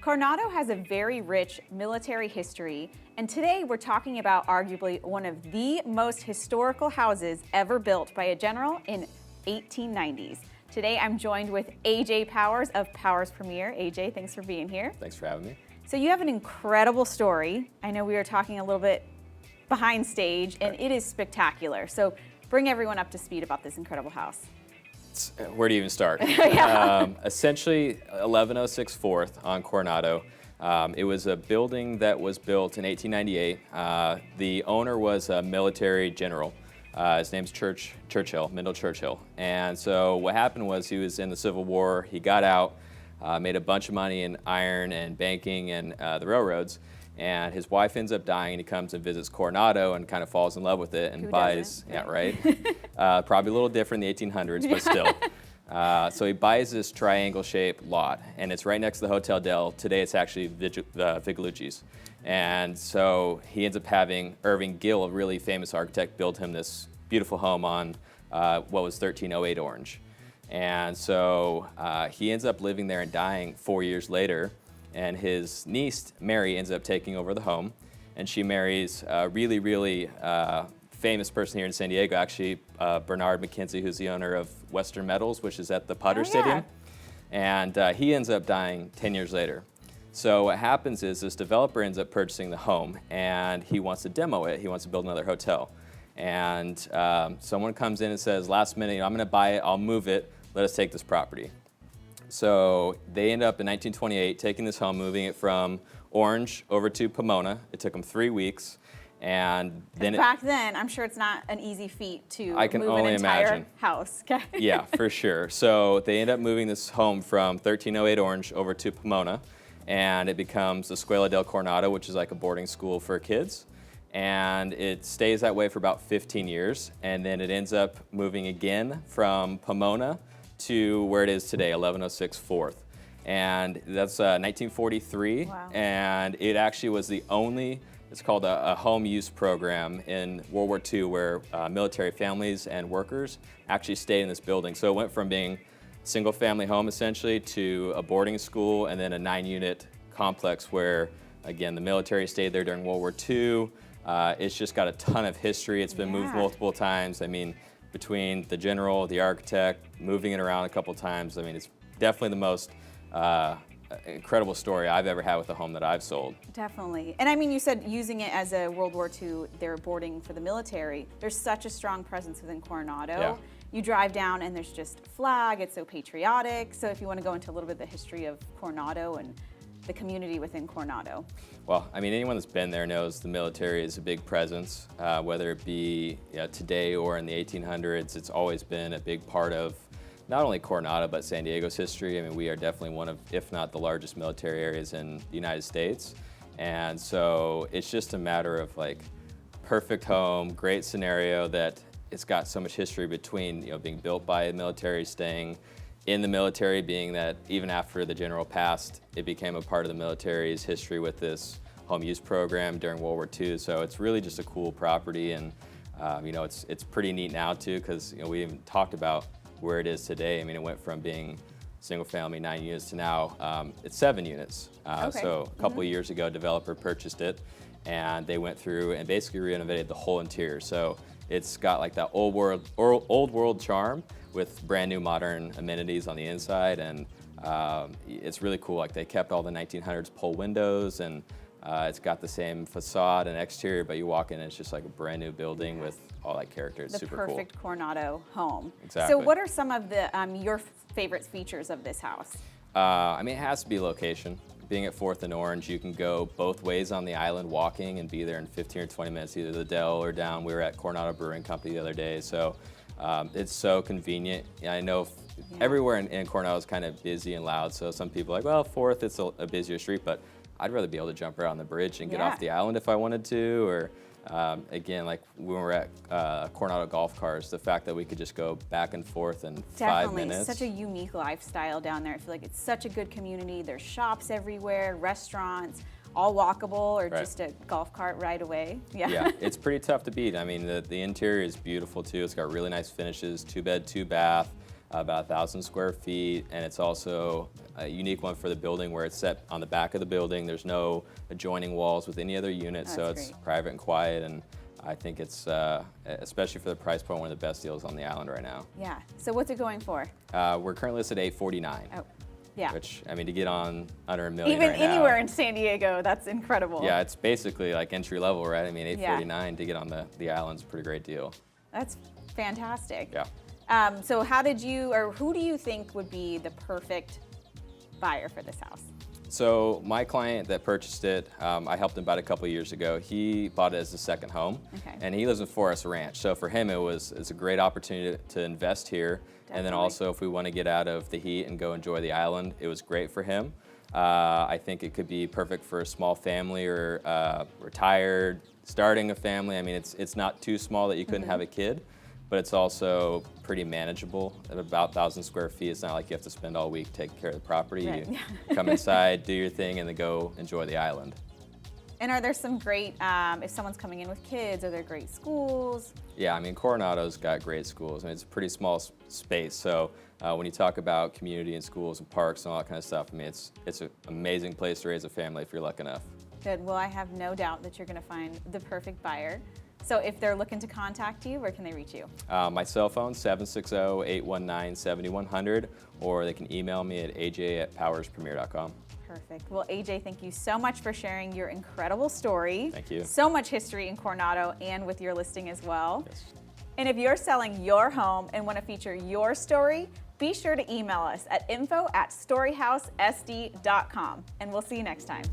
Coronado has a very rich military history, and today we're talking about arguably one of the most historical houses ever built by a general in 1890s. Today I'm joined with AJ Powers of Powers Premier. AJ, thanks for being here. Thanks for having me. So you have an incredible story. I know we were talking a little bit behind stage, and it is spectacular. So bring everyone up to speed about this incredible house. Where do you even start? Essentially, 1106 4th on Coronado. It was a building that was built in 1898. The owner was a military general. His name's Churchill, Mendel Churchill. And so what happened was he was in the Civil War. He got out, made a bunch of money in iron and banking and the railroads. And his wife ends up dying, and he comes and visits Coronado and kind of falls in love with it and Who buys, doesn't, yeah, right? Probably a little different in the 1800s, but still. So he buys this triangle-shaped lot, and it's right next to the Hotel Del. Today it's actually Vigalucci's. And so he ends up having Irving Gill, a really famous architect, build him this beautiful home on what was 1308 Orange. And so he ends up living there and dying 4 years later. And his niece, Mary, ends up taking over the home. And she marries a really, really famous person here in San Diego, actually, Bernard McKenzie, who's the owner of Western Metals, which is at the Potter Stadium. And he ends up dying 10 years later. So what happens is this developer ends up purchasing the home, and he wants to demo it. He wants to build another hotel. And someone comes in and says, last minute, I'm going to buy it, I'll move it, let us take this property. So they end up in 1928 taking this home, moving it from Orange over to Pomona. It took them 3 weeks. And then back then, I'm sure it's not an easy feat to I can move only an entire imagine. house. Okay? Yeah, for sure. So they end up moving this home from 1308 Orange over to Pomona, and it becomes the Escuela del Coronado, which is like a boarding school for kids. And it stays that way for about 15 years, and then it ends up moving again from Pomona to where it is today, 1106 4th. And that's 1943, Wow. And it actually was the only, it's called a home use program in World War II where military families and workers actually stayed in this building. So it went from being single family home essentially to a boarding school and then a 9-unit complex where, again, the military stayed there during World War II. It's just got a ton of history. It's been moved multiple times. I mean, between the general, the architect, moving it around a couple times. I mean, it's definitely the most incredible story I've ever had with a home that I've sold. Definitely. And I mean, you said using it as a World War II, they're boarding for the military. There's such a strong presence within Coronado. Yeah. You drive down and there's just flag, it's so patriotic. So if you want to go into a little bit of the history of Coronado and the community within Coronado. Well, I mean, anyone that's been there knows the military is a big presence, whether it be today or in the 1800s. It's always been a big part of not only Coronado, but San Diego's history. I mean, we are definitely one of, if not the largest military areas in the United States. And so it's just a matter of like perfect home, great scenario that it's got so much history between, being built by the military, staying in the military, being that even after the general passed, it became a part of the military's history with this home use program during World War II. So it's really just a cool property, and it's pretty neat now too, because we even talked about where it is today. I mean, it went from being single family 9 units to now it's 7 units. So a couple of years ago, a developer purchased it, and they went through and basically renovated the whole interior. So it's got like that old world charm with brand new modern amenities on the inside, and it's really cool. Like they kept all the 1900s pull windows, and it's got the same facade and exterior, but you walk in and it's just like a brand new building with all that character. It's super cool. The perfect Coronado home. Exactly. So what are some of the your favorite features of this house? I mean, it has to be location. Being at 4th and Orange, you can go both ways on the island walking and be there in 15 or 20 minutes, either the Del or down. We were at Coronado Brewing Company the other day, so it's so convenient. I know everywhere in Coronado is kind of busy and loud, so some people are like, well, 4th, it's a busier street, but I'd rather be able to jump around the bridge and get off the island if I wanted to, or again, like when we're at Coronado Golf Cars, the fact that we could just go back and forth in 5 minutes. Such a unique lifestyle down there. I feel like it's such a good community. There's shops everywhere, restaurants, all walkable, or just a golf cart right away. Yeah, it's pretty tough to beat. I mean, the interior is beautiful too. It's got really nice finishes, 2-bed, 2-bath. about 1,000 square feet, and it's also a unique one for the building where it's set on the back of the building. There's no adjoining walls with any other units, so it's great. private and quiet, and I think it's, especially for the price point, one of the best deals on the island right now. Yeah. So what's it going for? We're currently listed at $849. Oh, yeah. Which, I mean, to get on under $1 million Even right now, anywhere in San Diego, that's incredible. yeah, it's basically like entry level, right? I mean, $849 to get on the island's a pretty great deal. That's fantastic. Yeah. So how did you, or who do you think would be the perfect buyer for this house? So my client that purchased it, I helped him about a couple years ago. He bought it as a second home, Okay. and he lives in Forest Ranch. So for him, it's a great opportunity to invest here. And then Definitely. also, if we want to get out of the heat and go enjoy the island, it was great for him. I think it could be perfect for a small family or retired, starting a family. I mean, it's not too small that you couldn't have a kid, but it's also pretty manageable at about 1,000 square feet. It's not like you have to spend all week taking care of the property. Right. You come inside, do your thing, and then go enjoy the island. And are there some great, if someone's coming in with kids, are there great schools? Yeah, I mean, Coronado's got great schools. I mean, it's a pretty small space, so when you talk about community and schools and parks and all that kind of stuff, I mean, it's an amazing place to raise a family if you're lucky enough. Good. Well, I have no doubt that you're going to find the perfect buyer. So if they're looking to contact you, where can they reach you? My cell phone, 760-819-7100, or they can email me at aj@powerspremier.com. Perfect. Well, AJ, thank you so much for sharing your incredible story. Thank you. So much history in Coronado and with your listing as well. Yes. And if you're selling your home and want to feature your story, be sure to email us at info@storyhousesd.com. And we'll see you next time.